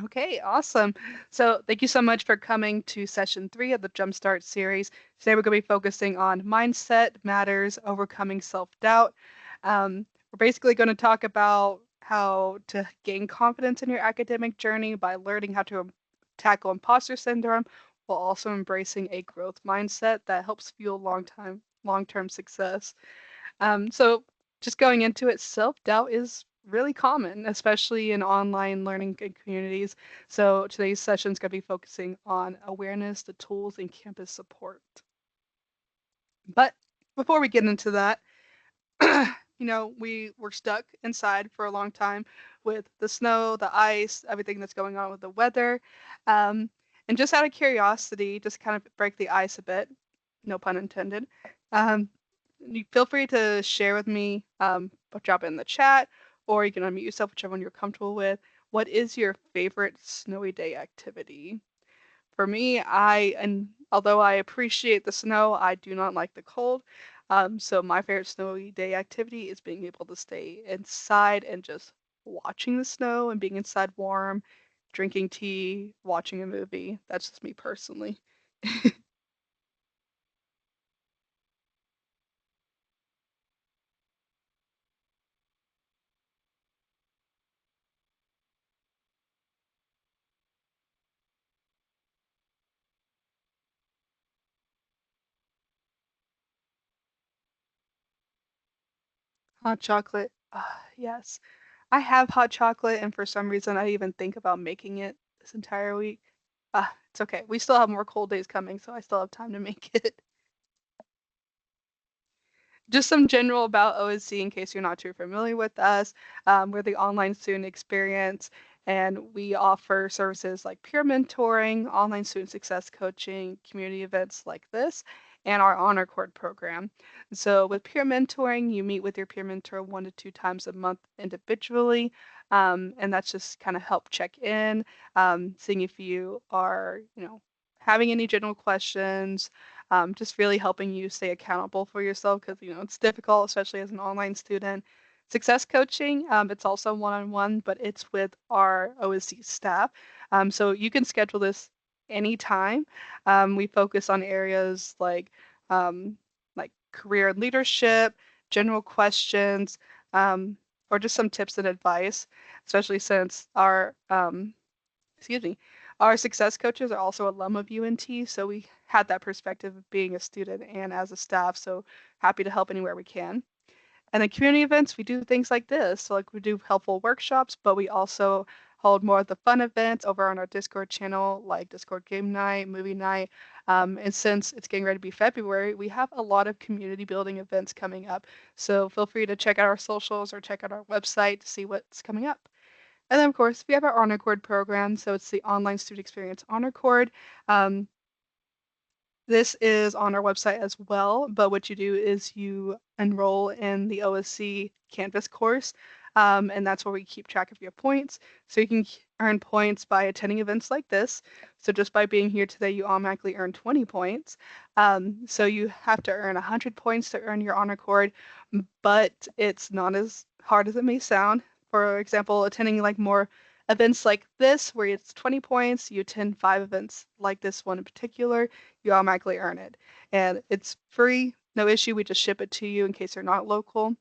Okay, awesome. So thank you so much for coming to session 3 of the Jumpstart series. Today we're going to be focusing on mindset matters, overcoming self-doubt. We're basically going to talk about how to gain confidence in your academic journey by learning how to tackle imposter syndrome while also embracing a growth mindset that helps fuel long-term success. So just going into it, self-doubt is really common, especially in online learning communities. So today's session is going to be focusing on awareness, the tools, and campus support. But before we get into that, we were stuck inside for a long time with the snow, the ice, everything that's going on with the weather. Um, and just out of curiosity, just kind of break the ice a bit, no pun intended. Um, you feel free to share with me, drop it in the chat, or you can unmute yourself, whichever one you're comfortable with. What is your favorite snowy day activity? For me, and although I appreciate the snow, I do not like the cold. So my favorite snowy day activity is being able to stay inside and just watching the snow and being inside warm, drinking tea, watching a movie. That's just me personally. Hot chocolate. Yes. I have hot chocolate, and for some reason, I even think about making it this entire week. It's okay. We still have more cold days coming, so I still have time to make it. Just some general about OSC in case you're not too familiar with us. We're the online student experience, and we offer services like peer mentoring, online student success coaching, community events like this, and our Honor Cord program. So, with peer mentoring, you meet with your peer mentor 1 to 2 times a month individually, and that's just kind of help check in, seeing if you are, having any general questions, just really helping you stay accountable for yourself because it's difficult, especially as an online student. Success coaching, it's also one-on-one, but it's with our OSC staff. So you can schedule this anytime. We focus on areas um, like career and leadership, general questions, or just some tips and advice, especially since excuse me, our success coaches are also alum of UNT, so we had that perspective of being a student and as a staff, so happy to help anywhere we can. And then community events, we do things like this. So like we do helpful workshops, but we also hold more of the fun events over on our Discord channel, like Discord game night, movie night. And since it's getting ready to be February, we have a lot of community building events coming up. So feel free to check out our socials or check out our website to see what's coming up. And then, of course, we have our Honor Cord program. So it's the Online Student Experience Honor Cord. Um, this is on our website as well, but what you do is you enroll in the OSC Canvas course, and that's where we keep track of your points. So you can earn points by attending events like this. So just by being here today, you automatically earn 20 points. So you have to earn 100 points to earn your honor cord, but it's not as hard as it may sound. For example, attending like more events like this, where it's 20 points, you attend 5 events like this one in particular, you automatically earn it. And it's free, no issue. We just ship it to you in case you're not local.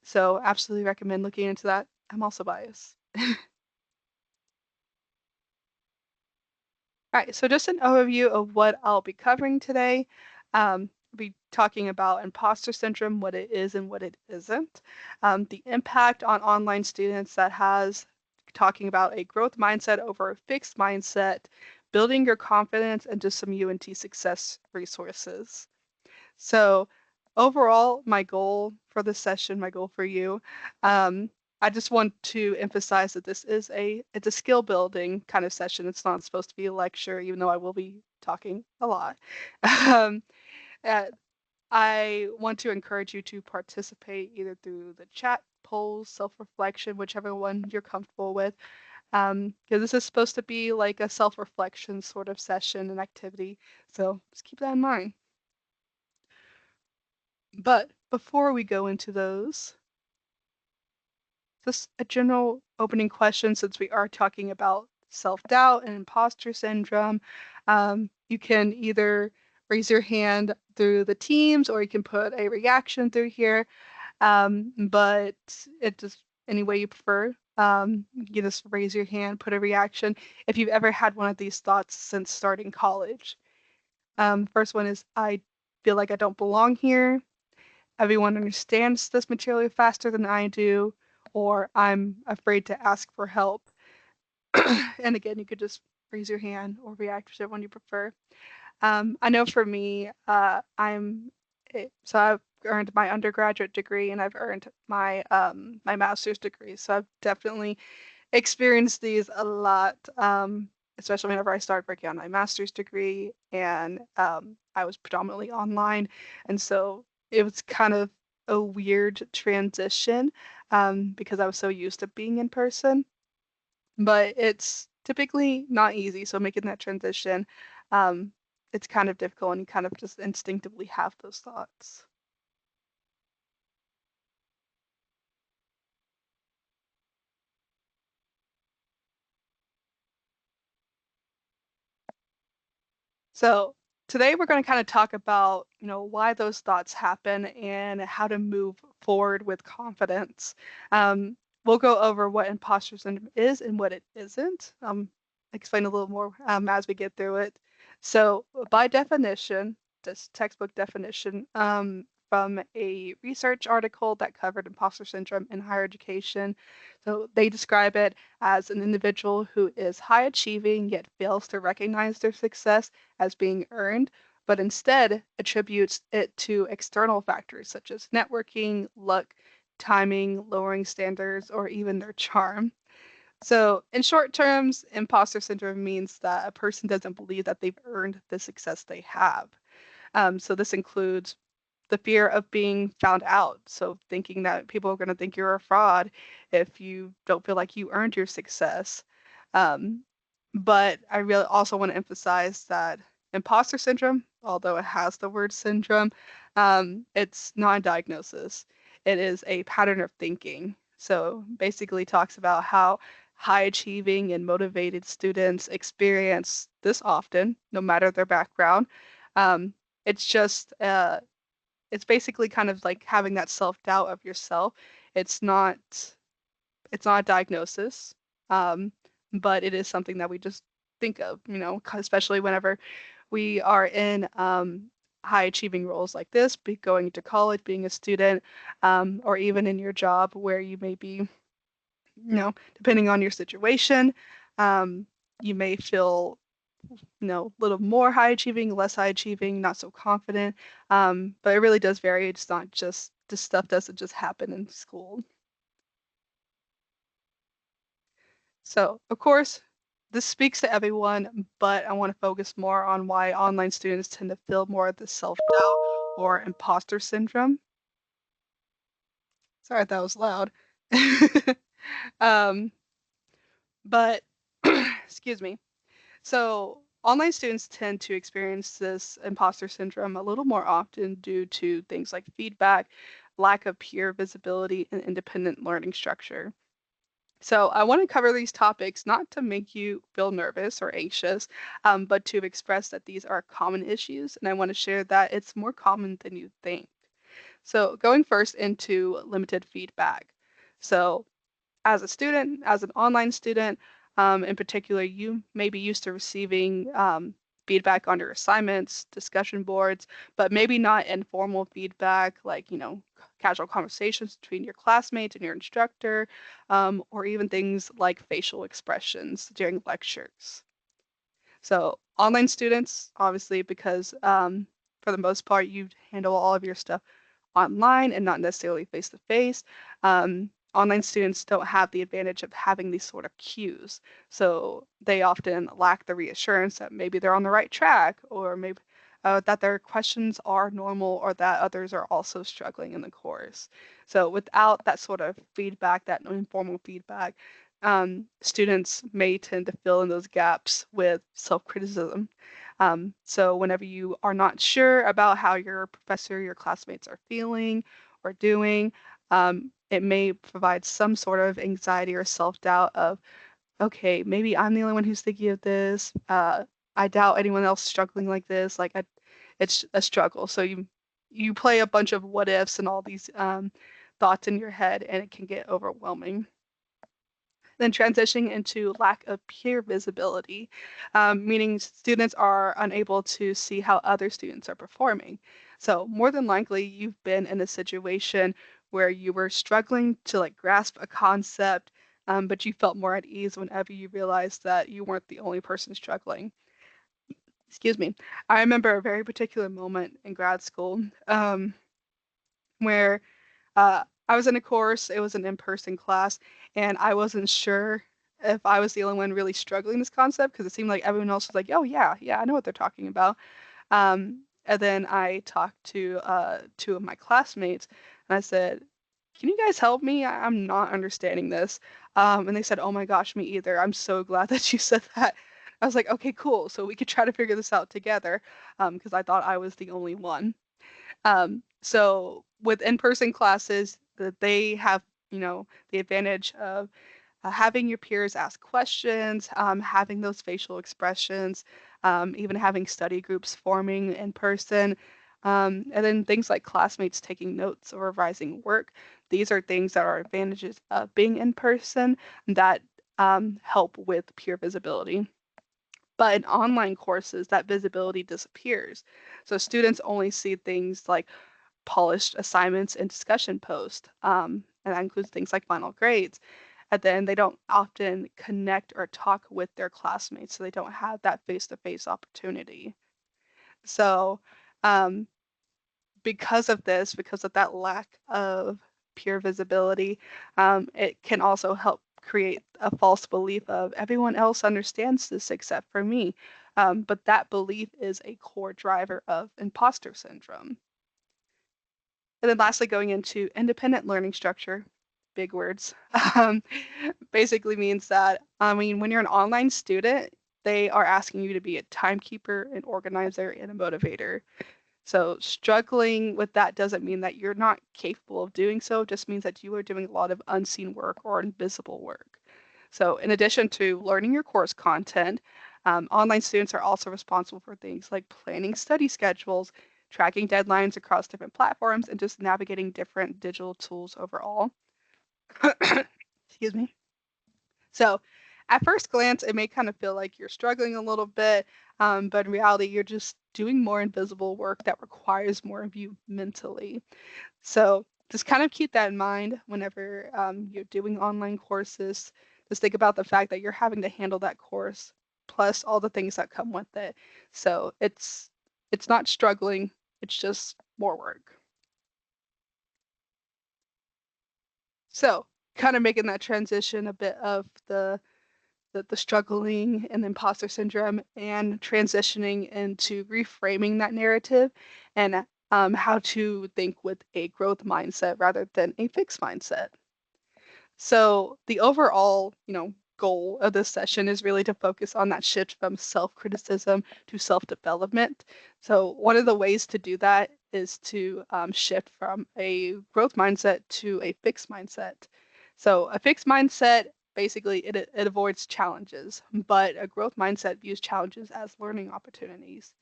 So absolutely recommend looking into that. I'm also biased. All right, so just an overview of what I'll be covering today. I'll be talking about imposter syndrome, what it is and what it isn't, the impact on online students that has, talking about a growth mindset over a fixed mindset, building your confidence, and just some UNT success resources. So overall, my goal for this session, my goal for you, um, I just want to emphasize that it's a skill building kind of session. It's not supposed to be a lecture, even though I will be talking a lot. Um, uh, I want to encourage you to participate either through the chat, polls, self-reflection, whichever one you're comfortable with. Because this is supposed to be like a self-reflection sort of session and activity. So just keep that in mind. But before we go into those, just a general opening question, since we are talking about self-doubt and imposter syndrome, you can either raise your hand through the Teams or you can put a reaction through here. But it just any way you prefer. You just raise your hand, put a reaction if you've ever had one of these thoughts since starting college. First one is I feel like I don't belong here. Everyone understands this material faster than I do, or I'm afraid to ask for help. And again, you could just raise your hand or react, whichever one you prefer. I know for me, so I've earned my undergraduate degree and I've earned my master's degree. So I've definitely experienced these a lot, especially whenever I started working on my master's degree and I was predominantly online. And so it was kind of a weird transition because I was so used to being in person, but it's typically not easy. So making that transition, um, it's kind of difficult and you kind of just instinctively have those thoughts. So today we're going to kind of talk about, why those thoughts happen and how to move forward with confidence. We'll go over what imposter syndrome is and what it isn't. Explain a little more as we get through it. So by definition, this textbook definition from a research article that covered imposter syndrome in higher education. So they describe it as an individual who is high achieving yet fails to recognize their success as being earned, but instead attributes it to external factors such as networking, luck, timing, lowering standards, or even their charm. So, in short terms, imposter syndrome means that a person doesn't believe that they've earned the success they have. So, this includes the fear of being found out. So, thinking that people are going to think you're a fraud if you don't feel like you earned your success. Um, but I really also want to emphasize that imposter syndrome, although it has the word syndrome, it's not a diagnosis. It is a pattern of thinking. So basically talks about how high achieving and motivated students experience this often, no matter their background. Um, it's just it's basically kind of like having that self-doubt of yourself. It's not it's not a diagnosis, um, but it is something that we just think of, especially whenever we are in high achieving roles like this, be going to college, being a student, or even in your job where you may be, depending on your situation, um, you may feel, a little more high achieving, less high achieving, not so confident. But it really does vary. It's not just this stuff doesn't just happen in school. So, of course, this speaks to everyone, but I want to focus more on why online students tend to feel more of the self-doubt or imposter syndrome. Sorry, that was loud. Um, but excuse me. So, online students tend to experience this imposter syndrome a little more often due to things like feedback, lack of peer visibility, and independent learning structure. So, I want to cover these topics not to make you feel nervous or anxious, but to express that these are common issues, and I want to share that it's more common than you think. So, going first into limited feedback. So, as a student, as an online student, in particular, you may be used to receiving feedback on your assignments, discussion boards, but maybe not informal feedback like, casual conversations between your classmates and your instructor, or even things like facial expressions during lectures. So online students, obviously, because for the most part, you handle all of your stuff online and not necessarily face to face. Online students don't have the advantage of having these sort of cues. So they often lack the reassurance that maybe they're on the right track or maybe that their questions are normal or that others are also struggling in the course. So without that sort of feedback, that informal feedback, students may tend to fill in those gaps with self-criticism. So whenever you are not sure about how your professor, your classmates are feeling or doing, it may provide some sort of anxiety or self-doubt of, okay, maybe I'm the only one who's thinking of this. I doubt anyone else struggling like this. It's a struggle. So you play a bunch of what ifs and all these thoughts in your head, and it can get overwhelming. Then transitioning into lack of peer visibility, meaning students are unable to see how other students are performing. So more than likely, you've been in a situation where you were struggling to like grasp a concept, but you felt more at ease whenever you realized that you weren't the only person struggling. Excuse me. I remember a very particular moment in grad school where I was in a course, it was an in-person class, and I wasn't sure if I was the only one really struggling this concept because it seemed like everyone else was like, oh yeah, yeah, I know what they're talking about. And then I talked to two of my classmates and I said, can you guys help me? I'm not understanding this. And they said, oh my gosh, me either. I'm so glad that you said that. I was like, okay, cool. So we could try to figure this out together because I thought I was the only one. So with in-person classes, that they have, the advantage of having your peers ask questions, having those facial expressions, even having study groups forming in person, and then things like classmates taking notes or revising work. These are things that are advantages of being in person that help with peer visibility. But in online courses, that visibility disappears. So students only see things like polished assignments and discussion posts. And that includes things like final grades. And then they don't often connect or talk with their classmates, so they don't have that face-to-face opportunity. So, um, because of this, because of that lack of peer visibility, it can also help create a false belief of everyone else understands this except for me. But that belief is a core driver of imposter syndrome. And then lastly, going into independent learning structure, big words, um, basically means that, I mean, when you're an online student, they are asking you to be a timekeeper, an organizer, and a motivator. So struggling with that doesn't mean that you're not capable of doing so, it just means that you are doing a lot of unseen work or invisible work. So in addition to learning your course content, online students are also responsible for things like planning study schedules, tracking deadlines across different platforms, and just navigating different digital tools overall. Excuse me. So at first glance, it may kind of feel like you're struggling a little bit, but in reality, you're just doing more invisible work that requires more of you mentally. So just kind of keep that in mind whenever you're doing online courses. Just think about the fact that you're having to handle that course plus all the things that come with it. So it's not struggling, it's just more work. So kind of making that transition a bit of the struggling and imposter syndrome and transitioning into reframing that narrative and how to think with a growth mindset rather than a fixed mindset. So the overall, goal of this session is really to focus on that shift from self-criticism to self-development. So one of the ways to do that is to shift from a growth mindset to a fixed mindset. So a fixed mindset, basically, it avoids challenges, but a growth mindset views challenges as learning opportunities.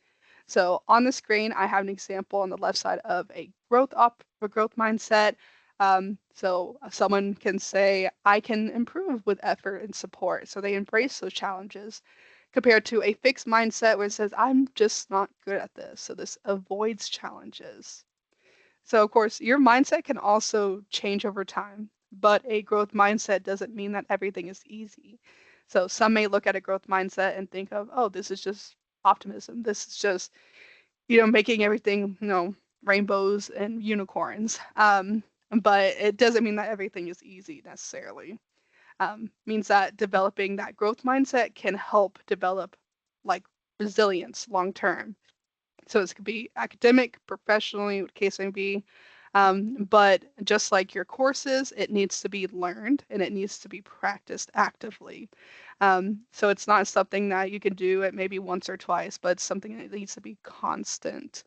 So on the screen, I have an example on the left side of a growth mindset. So someone can say, I can improve with effort and support. So they embrace those challenges compared to a fixed mindset where it says, I'm just not good at this. So this avoids challenges. So of course, your mindset can also change over time, but a growth mindset doesn't mean that everything is easy. So some may look at a growth mindset and think of, oh, this is just optimism. This is just, making everything, rainbows and unicorns. But it doesn't mean that everything is easy necessarily. Means that developing that growth mindset can help develop like resilience long term. So this could be academic, professionally, what case may be. But just like your courses, it needs to be learned and it needs to be practiced actively. So it's not something that you can do it maybe once or twice, but it's something that needs to be constant,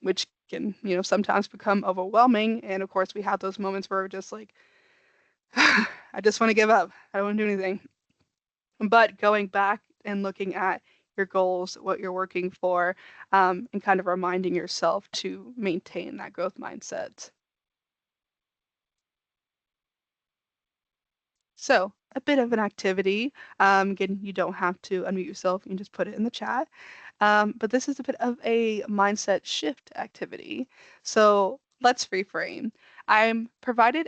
which can, sometimes become overwhelming. And of course, we have those moments where we're just like, I just want to give up. I don't want to do anything. But going back and looking at your goals, what you're working for, and kind of reminding yourself to maintain that growth mindset. So, a bit of an activity. Again, you don't have to unmute yourself, you can just put it in the chat. But this is a bit of a mindset shift activity. So, let's reframe. I provided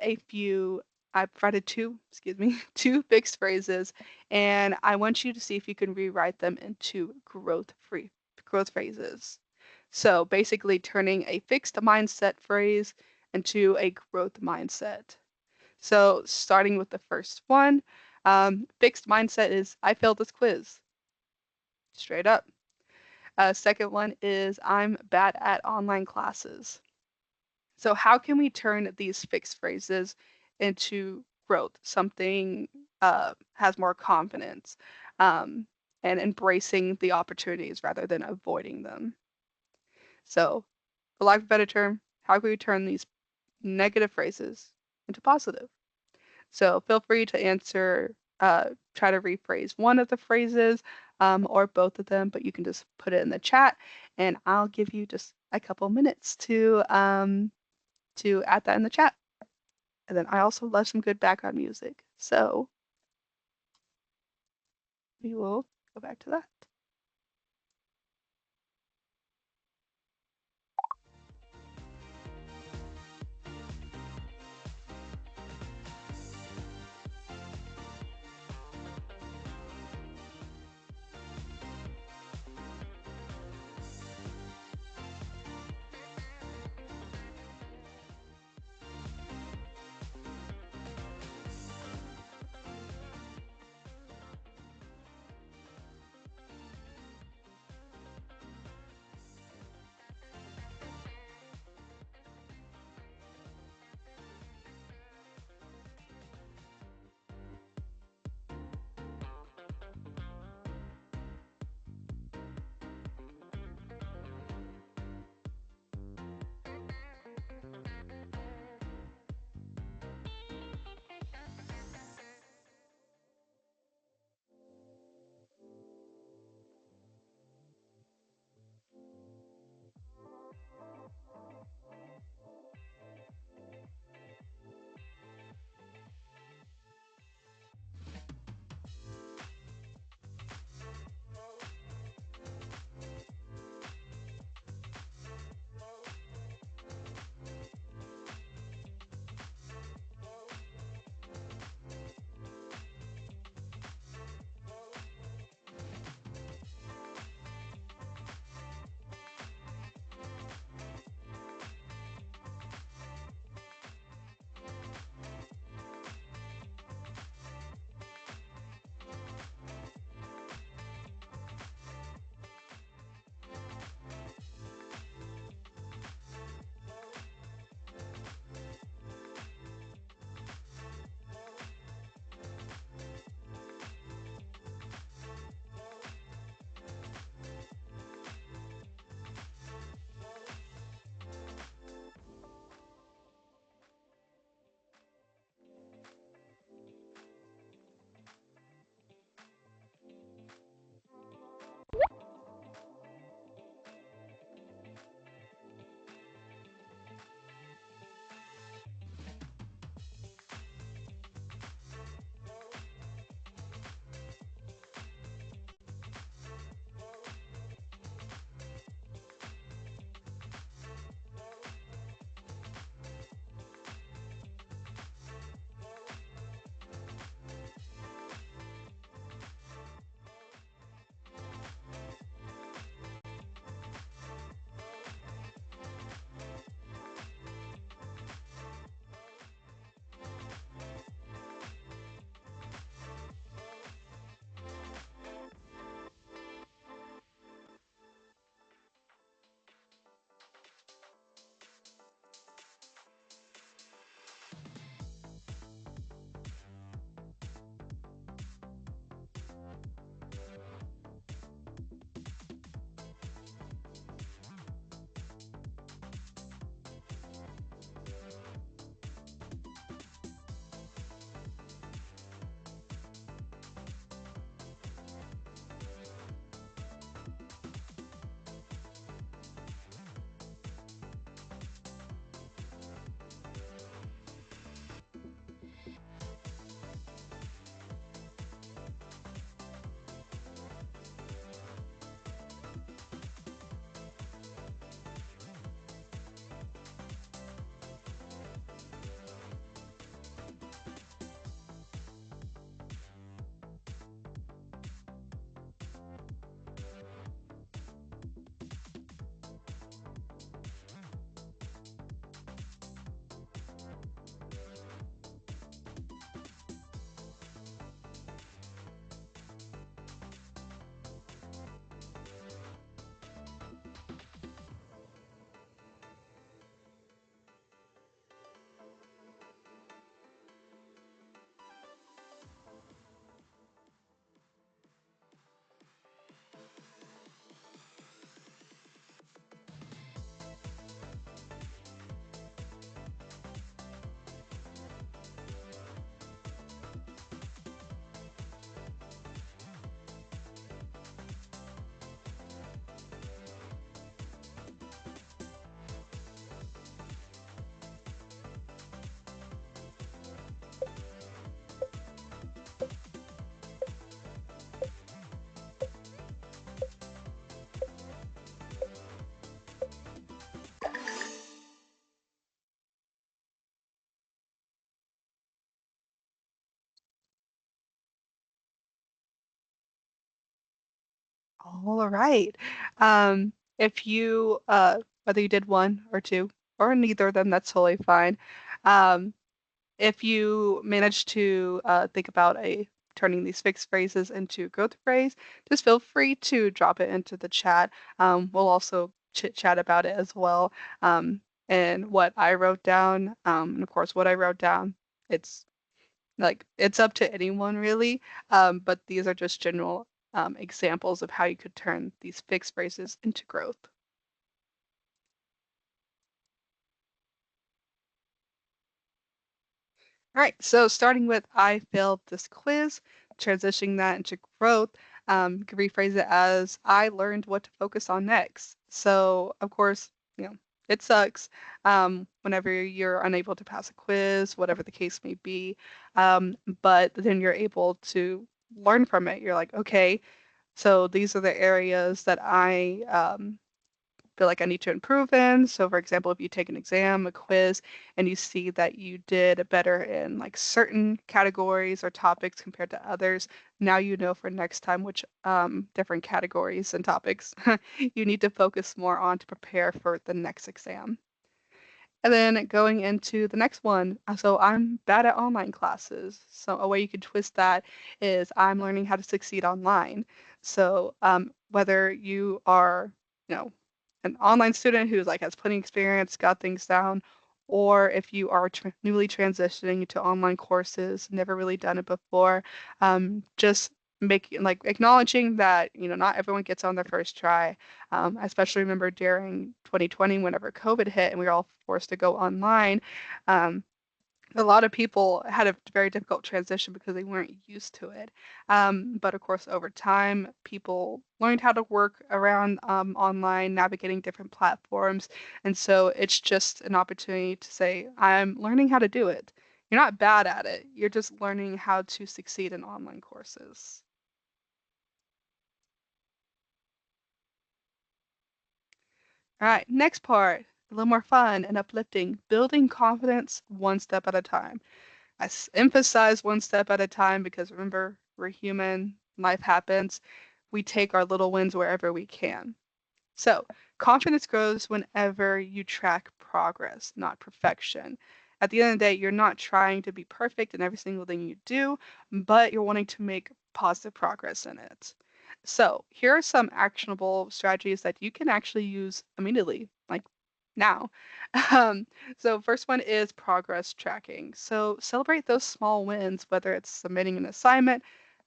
two, excuse me, two fixed phrases, and I want you to see if you can rewrite them into growth phrases. So, basically turning a fixed mindset phrase into a growth mindset. So starting with the first one, fixed mindset is I failed this quiz, straight up. Second one is I'm bad at online classes. So how can we turn these fixed phrases into growth, something has more confidence, um, and embracing the opportunities rather than avoiding them? So, for lack of a better term, how can we turn these negative phrases into positive? So feel free to answer, try to rephrase one of the phrases or both of them, but you can just put it in the chat and I'll give you just a couple minutes to add that in the chat. And then I also love some good background music. So we will go back to that. All right. If you, whether you did one or two or neither of them, that's totally fine. Um, if you manage to think about a turning these fixed phrases into growth phrase, just feel free to drop it into the chat. We'll also chit chat about it as well. And what I wrote down, and of course, what I wrote down, it's it's up to anyone really. But these are just general examples of how you could turn these fixed phrases into growth. All right, so starting with I failed this quiz, transitioning that into growth, you could rephrase it as I learned what to focus on next. So, of course, it sucks whenever you're unable to pass a quiz, whatever the case may be. But then you're able to learn from it. You're like, okay, so these are the areas that I feel like I need to improve in. So, for example, if you take an exam, a quiz, and you see that you did better in like certain categories or topics compared to others, now you know for next time which different categories and topics you need to focus more on to prepare for the next exam. And then going into the next one, so I'm bad at online classes. So a way you could twist that is I'm learning how to succeed online. So whether you are, you know, an online student who's like has plenty of experience, got things down, or if you are newly transitioning to online courses, never really done it before, just making like acknowledging that, not everyone gets on their first try. I especially remember during 2020, whenever COVID hit and we were all forced to go online. Um, a lot of people had a very difficult transition because they weren't used to it. But of course, over time, people learned how to work around online, navigating different platforms. And so it's just an opportunity to say, I'm learning how to do it. You're not bad at it. You're just learning how to succeed in online courses. All right, next part, a little more fun and uplifting, building confidence one step at a time. Emphasize one step at a time because remember, we're human, life happens. We take our little wins wherever we can. So, confidence grows whenever you track progress, not perfection. At the end of the day, you're not trying to be perfect in every single thing you do, but you're wanting to make positive progress in it. So, here are some actionable strategies that you can actually use immediately, like now. Um, so, first one is progress tracking. So, celebrate those small wins, whether it's submitting an assignment,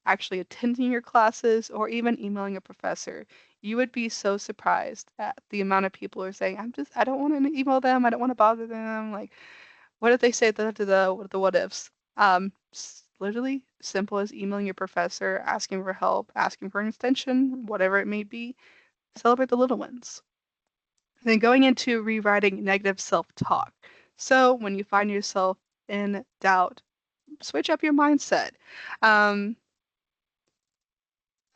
actually attending your classes, or even emailing a professor. You would be so surprised at the amount of people who are saying, I don't want to email them. I don't want to bother them. Like, what if they say the what ifs? Literally simple as emailing your professor, asking for help, asking for an extension, whatever it may be. Celebrate the little ones. Then going into rewriting negative self-talk. So when you find yourself in doubt, switch up your mindset. Um,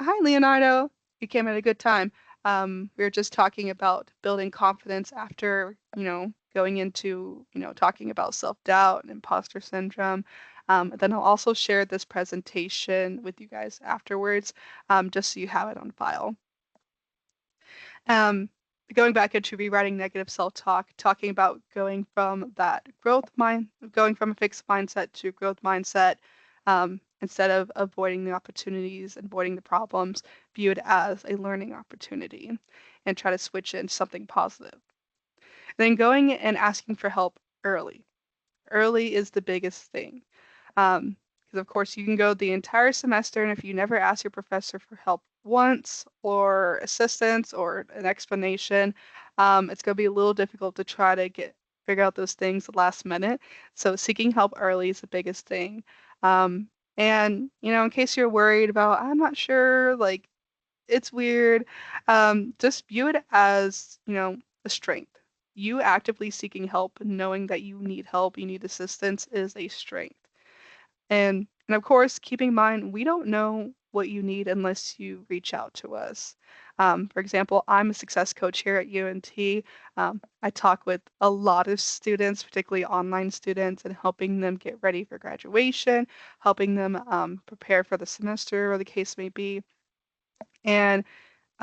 Hi, Leonardo. You came at a good time. We were just talking about building confidence after, going into, talking about self-doubt and imposter syndrome. Then I'll also share this presentation with you guys afterwards, just so you have it on file. Um, Going back into rewriting negative self-talk, talking about going from a fixed mindset to growth mindset, instead of avoiding the opportunities and avoiding the problems, view it as a learning opportunity and try to switch it into something positive. Then going and asking for help early. Early is the biggest thing. Because of course you can go the entire semester, and if you never ask your professor for help once or assistance or an explanation, it's going to be a little difficult to try to figure out those things the last minute. So seeking help early is the biggest thing. And in case you're worried about, I'm not sure, like it's weird, just view it as, a strength. You actively seeking help, knowing that you need help, you need assistance is a strength. And of course, keeping in mind, we don't know what you need unless you reach out to us. For example, I'm a success coach here at UNT. I talk with a lot of students, particularly online students, and helping them get ready for graduation, helping them prepare for the semester or the case may be. And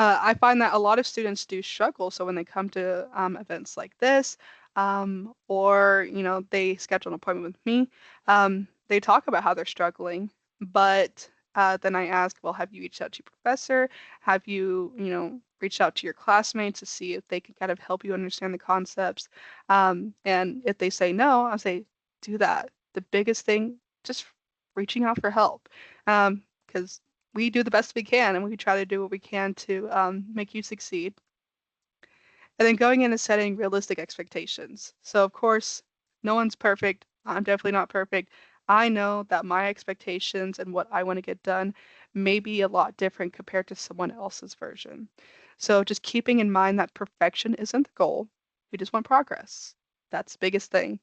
I find that a lot of students do struggle. So when they come to events like this, or they schedule an appointment with me, they talk about how they're struggling. But then I ask, well, have you reached out to your professor? Have you, reached out to your classmates to see if they can kind of help you understand the concepts? And if they say no, I'll say, do that. The biggest thing, just reaching out for help. Because we do the best we can and we try to do what we can to make you succeed. And then going in and setting realistic expectations. So, of course, no one's perfect. I'm definitely not perfect. I know that my expectations and what I want to get done may be a lot different compared to someone else's version. So, just keeping in mind that perfection isn't the goal. We just want progress. That's the biggest thing.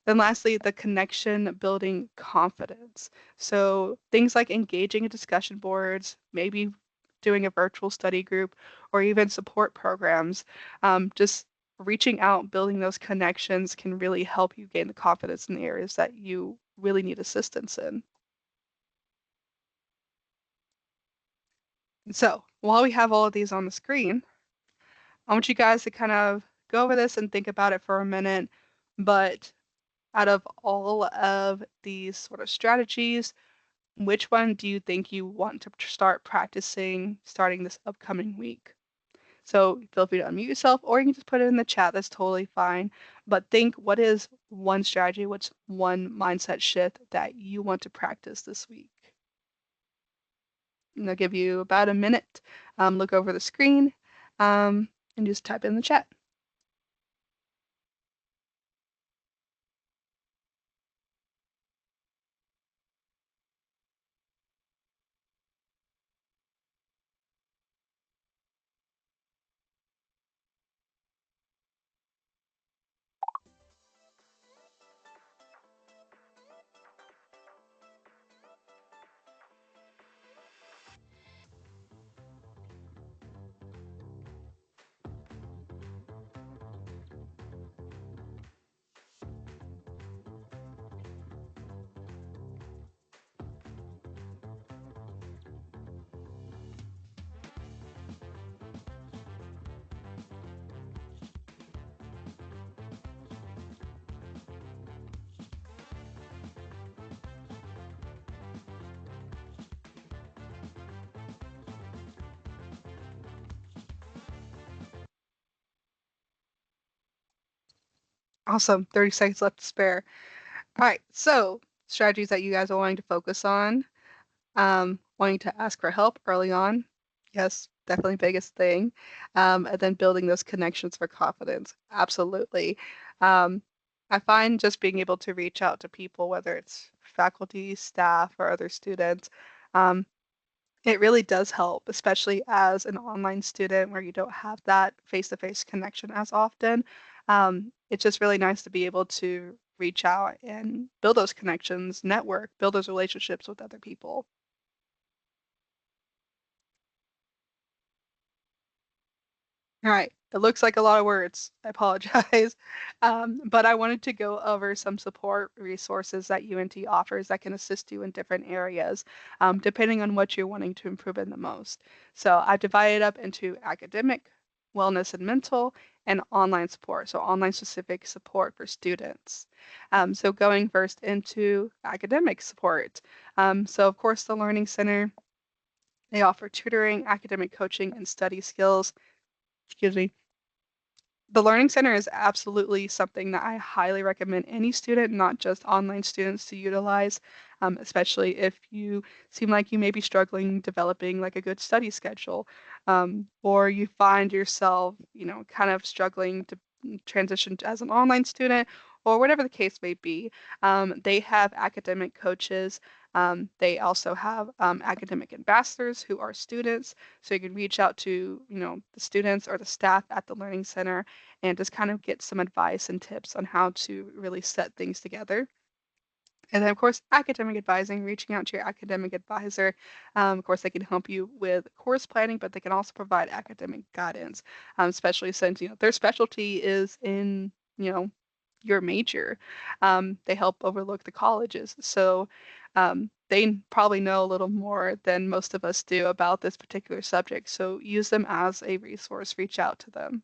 Then lastly, the connection building confidence. So things like engaging in discussion boards, maybe doing a virtual study group, or even support programs. Just reaching out, building those connections can really help you gain the confidence in the areas that you really need assistance in. So while we have all of these on the screen, I want you guys to kind of go over this and think about it for a minute. But out of all of these sort of strategies, which one do you think you want to start practicing starting this upcoming week? So feel free to unmute yourself or you can just put it in the chat. That's totally fine. But think, what is one strategy, what's one mindset shift that you want to practice this week? And I'll give you about a minute. Look over the screen and just type in the chat. Awesome. 30 seconds left to spare. All right. So strategies that you guys are wanting to focus on. Wanting to ask for help early on. Yes, definitely biggest thing. And then building those connections for confidence. Absolutely. Um, I find just being able to reach out to people, whether it's faculty, staff, or other students, um, it really does help, especially as an online student where you don't have that face-to-face connection as often. It's just really nice to be able to reach out and build those connections, network, build those relationships with other people. All right. It looks like a lot of words. I apologize. But I wanted to go over some support resources that UNT offers that can assist you in different areas, depending on what you're wanting to improve in the most. So I've divided up into academic, wellness and mental, and online support. So online specific support for students. So going first into academic support. So of course, the Learning Center, they offer tutoring, academic coaching, and study skills. Excuse me. The Learning Center is absolutely something that I highly recommend any student, not just online students, to utilize, especially if you seem like you may be struggling developing like a good study schedule, or you find yourself, kind of struggling to transition as an online student, or whatever the case may be. They have academic coaches. They also have academic ambassadors who are students, so you can reach out to, the students or the staff at the Learning Center and just kind of get some advice and tips on how to really set things together. And then, of course, academic advising, reaching out to your academic advisor. Of course, they can help you with course planning, but they can also provide academic guidance, especially since, their specialty is in, your major. They help overlook the colleges. So they probably know a little more than most of us do about this particular subject. So use them as a resource, reach out to them.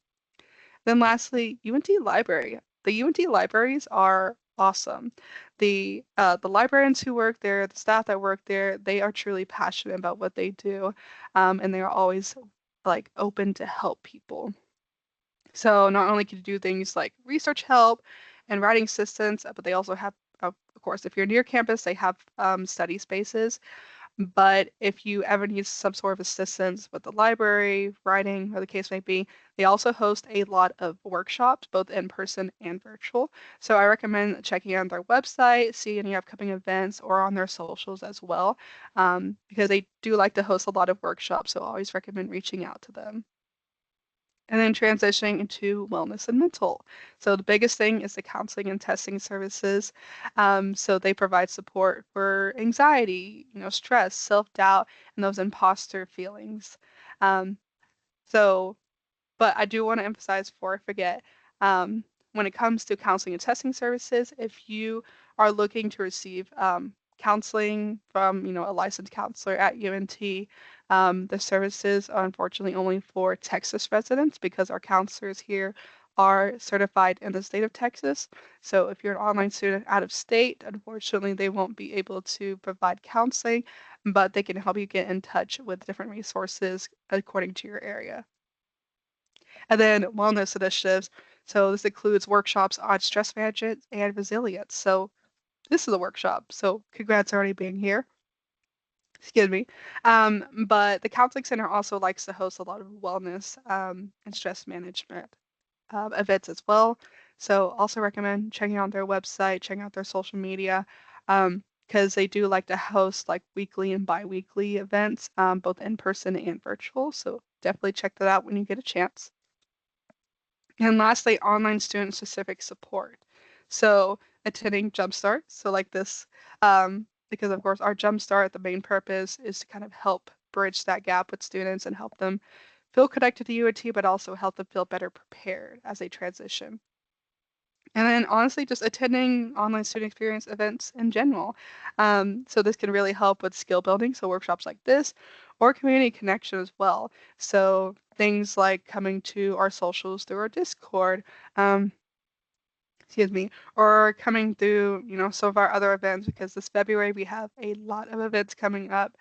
Then lastly, UNT Library. The UNT libraries are awesome. The librarians who work there, the staff that work there, they are truly passionate about what they do, and they are always like open to help people. So not only can you do things like research help and writing assistance, but they also have, of course, if you're near campus, they have study spaces. But if you ever need some sort of assistance with the library, writing, or the case may be, they also host a lot of workshops, both in person and virtual. So I recommend checking out their website, see any upcoming events, or on their socials as well, because they do like to host a lot of workshops. So I always recommend reaching out to them. And then transitioning into wellness and mental. So the biggest thing is the counseling and testing services. So they provide support for anxiety, stress, self-doubt, and those imposter feelings. Um, so but I do want to emphasize before I forget, when it comes to counseling and testing services, if you are looking to receive counseling from, a licensed counselor at UNT, the services are unfortunately only for Texas residents because our counselors here are certified in the state of Texas. So if you're an online student out of state, unfortunately, they won't be able to provide counseling, but they can help you get in touch with different resources according to your area. And then wellness initiatives. So this includes workshops on stress management and resilience. So this is a workshop. So congrats already being here. Excuse me. But the counseling center also likes to host a lot of wellness and stress management events as well. So also recommend checking out their website, checking out their social media, because they do like to host like weekly and bi-weekly events, both in person and virtual. So definitely check that out when you get a chance. And lastly, online student-specific support. So attending Jumpstart, so like this, because of course our Jumpstart, the main purpose is to kind of help bridge that gap with students and help them feel connected to UAT, but also help them feel better prepared as they transition. And then honestly, just attending online student experience events in general. So this can really help with skill building, so workshops like this, or community connection as well. So things like coming to our socials through our Discord, um, excuse me, or coming through, some of our other events, because this February we have a lot of events coming up.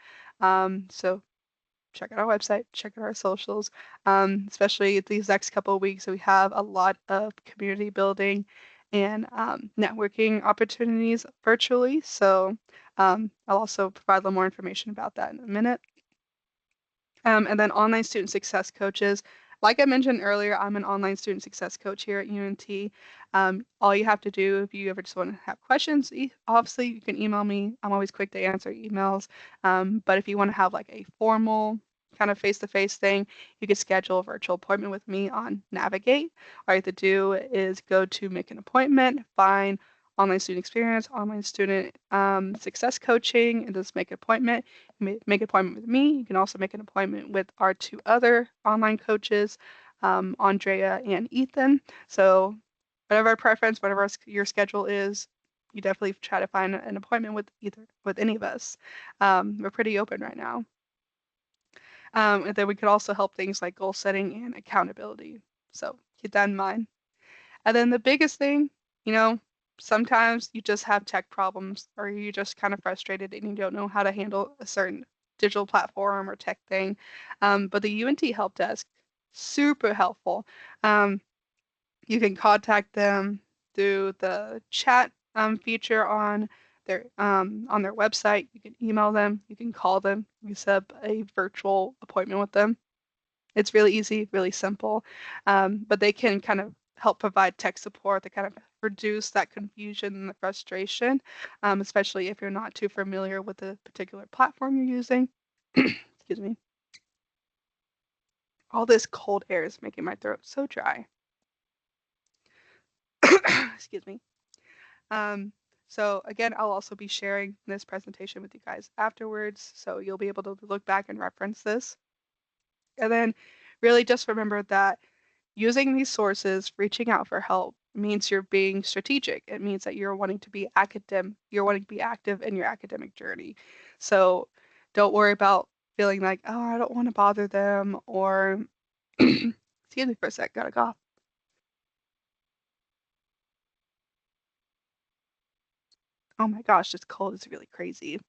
So check out our website, check out our socials, especially these next couple of weeks. We have a lot of community building and networking opportunities virtually. So I'll also provide a little more information about that in a minute. And then online student success coaches. Like I mentioned earlier, I'm an online student success coach here at UNT. All you have to do if you ever just want to have questions, obviously you can email me. I'm always quick to answer emails. But if you want to have like a formal kind of face-to-face thing, you can schedule a virtual appointment with me on Navigate. All you have to do is go to make an appointment, find online student experience, online student success coaching, and just make an appointment. Make an appointment with me. You can also make an appointment with our two other online coaches, Andrea and Ethan. So whatever preference, whatever your schedule is, you definitely try to find an appointment with any of us. We're pretty open right now. And then we could also help things like goal setting and accountability. So keep that in mind. And then the biggest thing, you know, sometimes you just have tech problems or you're just kind of frustrated and you don't know how to handle a certain digital platform or tech thing. But the UNT help desk, super helpful. Um, you can contact them through the chat feature on their website. You can email them, you can call them, you set up a virtual appointment with them. It's really easy, really simple, but they can kind of help provide tech support to kind of reduce that confusion and the frustration, especially if you're not too familiar with the particular platform you're using. Excuse me. All this cold air is making my throat so dry. Excuse me. Um, so again, I'll also be sharing this presentation with you guys afterwards, so you'll be able to look back and reference this. And then really just remember that using these sources, reaching out for help, means you're being strategic. It means that you're wanting to be active in your academic journey. So don't worry about feeling like, oh, I don't want to bother them or excuse me for a sec, gotta cough. Oh my gosh, this cold is really crazy.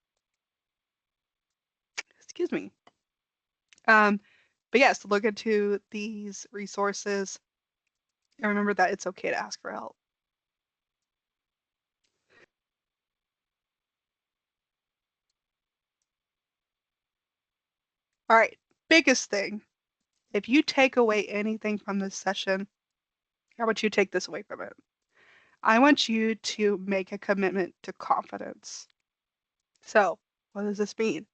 Excuse me. Um, but yes, look into these resources and remember that it's okay to ask for help. All right, biggest thing. If you take away anything from this session, I want you to take this away from it. I want you to make a commitment to confidence. So, what does this mean?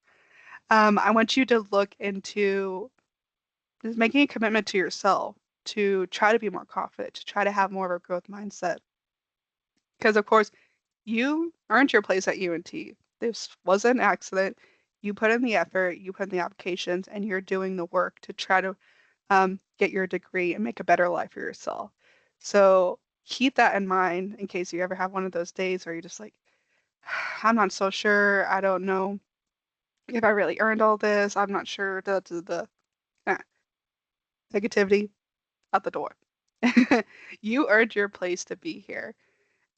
I want you to look into just making a commitment to yourself to try to be more confident, to try to have more of a growth mindset. Because, of course, you earned your place at UNT. This was an accident. You put in the effort, you put in the applications, and you're doing the work to try to get your degree and make a better life for yourself. So keep that in mind in case you ever have one of those days where you're just like, I'm not so sure. I don't know if I really earned all this. I'm not sure. Eh, negativity out the door. You earned your place to be here.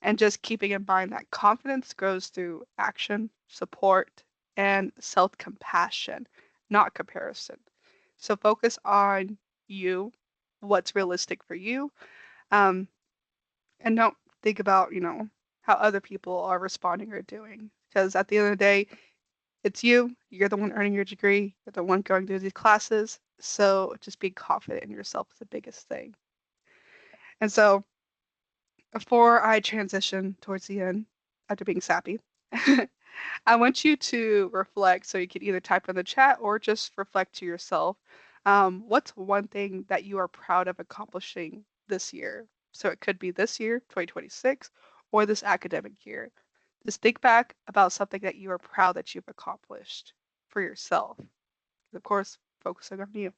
And just keeping in mind that confidence grows through action, support, and self-compassion, not comparison. So focus on you, what's realistic for you, um, and don't think about, how other people are responding or doing. Because at the end of the day, it's you. You're the one earning your degree. You're the one going through these classes. So just being confident in yourself is the biggest thing. And so before I transition towards the end, after being sappy, I want you to reflect. So you can either type in the chat or just reflect to yourself. What's one thing that you are proud of accomplishing this year? So it could be this year, 2026, or this academic year. Just think back about something that you are proud that you've accomplished for yourself. Of course, focusing on you.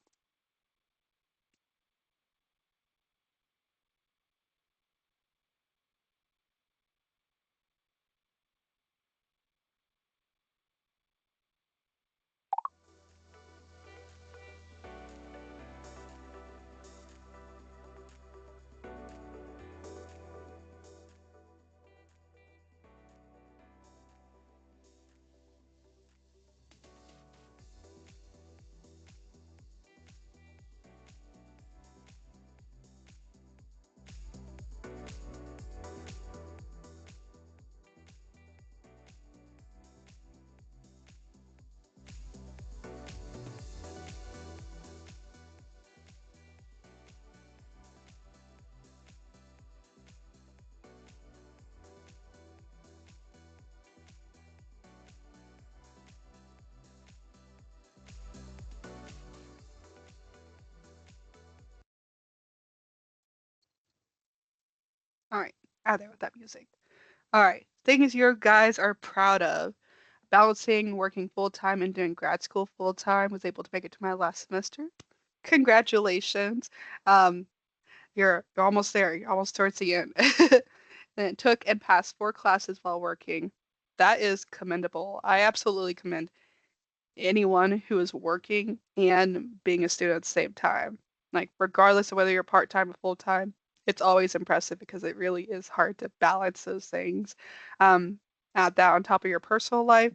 All right, out there with that music. All right, things you guys are proud of. Balancing working full time and doing grad school full time, was able to make it to my last semester. Congratulations. Um, you're almost there. You're almost towards the end. And it took and passed 4 classes while working. That is commendable. I absolutely commend anyone who is working and being a student at the same time. Like, regardless of whether you're part-time or full-time, it's always impressive because it really is hard to balance those things. Um, Add that on top of your personal life,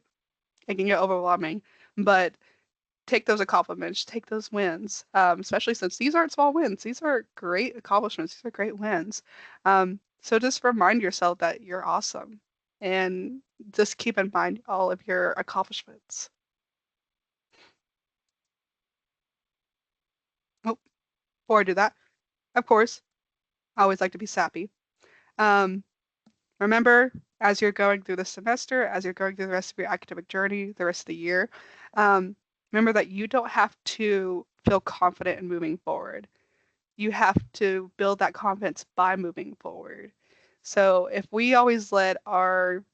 it can get overwhelming. But take those accomplishments, take those wins, especially since these aren't small wins. These are great accomplishments. These are great wins. So just remind yourself that you're awesome and just keep in mind all of your accomplishments. Oh, before I do that, of course, I always like to be sappy. Um, Remember, as you're going through the semester, as you're going through the rest of your academic journey, the rest of the year, um, remember that you don't have to feel confident in moving forward. You have to build that confidence by moving forward. So if we always let our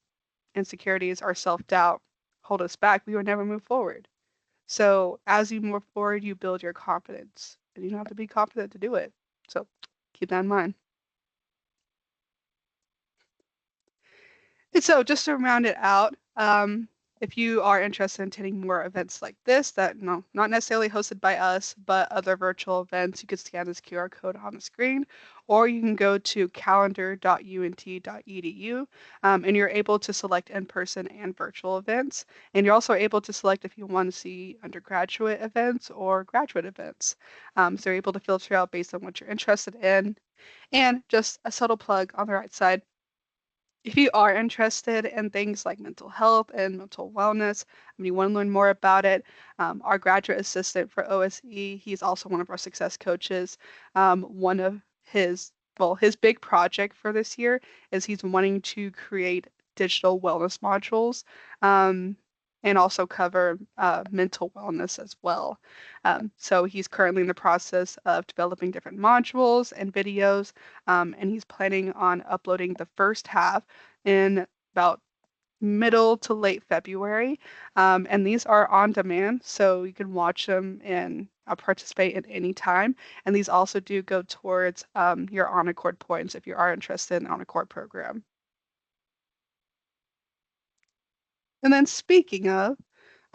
insecurities, our self-doubt hold us back, we would never move forward. So as you move forward, you build your confidence, and you don't have to be confident to do it. So keep that in mind. And so just to round it out, if you are interested in attending more events like this, that no, not necessarily hosted by us, but other virtual events, you can scan this QR code on the screen, or you can go to calendar.unt.edu, and you're able to select in-person and virtual events. And you're also able to select if you want to see undergraduate events or graduate events. So you're able to filter out based on what you're interested in. And just a subtle plug on the right side, if you are interested in things like mental health and mental wellness, and you want to learn more about it, our graduate assistant for OSE, he's also one of our success coaches. One of his big project for this year is he's wanting to create digital wellness modules, um, and also cover mental wellness as well. So he's currently in the process of developing different modules and videos, and he's planning on uploading the first half in about middle to late February. And these are on demand, so you can watch them and participate at any time. And these also do go towards your On Accord points if you are interested in On Accord program. And then speaking of,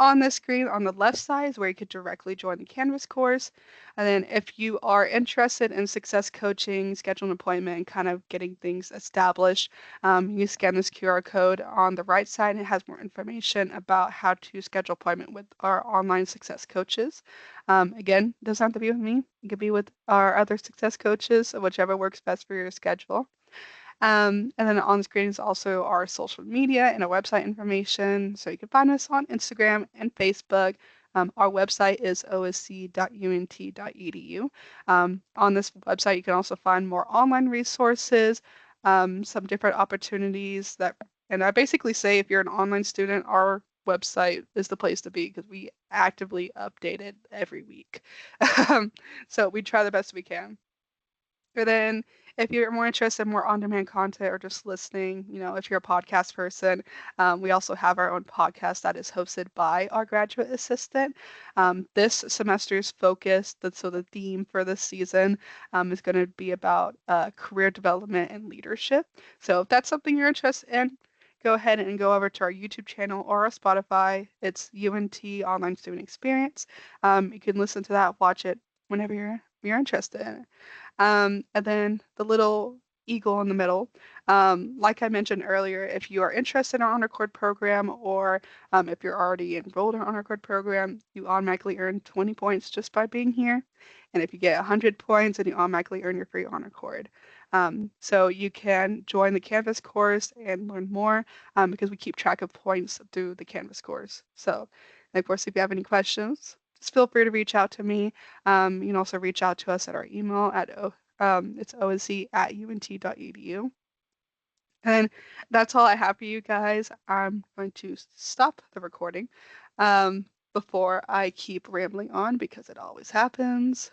on the screen on the left side is where you could directly join the Canvas course. And then if you are interested in success coaching, schedule an appointment, and kind of getting things established, you scan this QR code on the right side and it has more information about how to schedule appointment with our online success coaches. Again, it doesn't have to be with me. It could be with our other success coaches, whichever works best for your schedule. And then on the screen is also our social media and our website information. So you can find us on Instagram and Facebook. Our website is osc.unt.edu. On this website, you can also find more online resources, some different opportunities that, and I basically say if you're an online student, our website is the place to be because we actively update it every week. So we try the best we can. Or then if you're more interested in more on-demand content or just listening, if you're a podcast person, we also have our own podcast that is hosted by our graduate assistant. This semester's focus, so the theme for this season is going to be about career development and leadership. So if that's something you're interested in, go ahead and go over to our YouTube channel or our Spotify. It's UNT Online Student Experience. You can listen to that, watch it whenever you're interested in it. And then the little eagle in the middle. Like I mentioned earlier, if you are interested in our honor code program or if you're already enrolled in our honor code program, you automatically earn 20 points just by being here. And if you get 100 points, then you automatically earn your free honor cord. So you can join the Canvas course and learn more because we keep track of points through the Canvas course. So, and of course, if you have any questions, just feel free to reach out to me. You can also reach out to us at our email at it's osc@unt.edu. And that's all I have for you guys. I'm going to stop the recording before I keep rambling on because it always happens.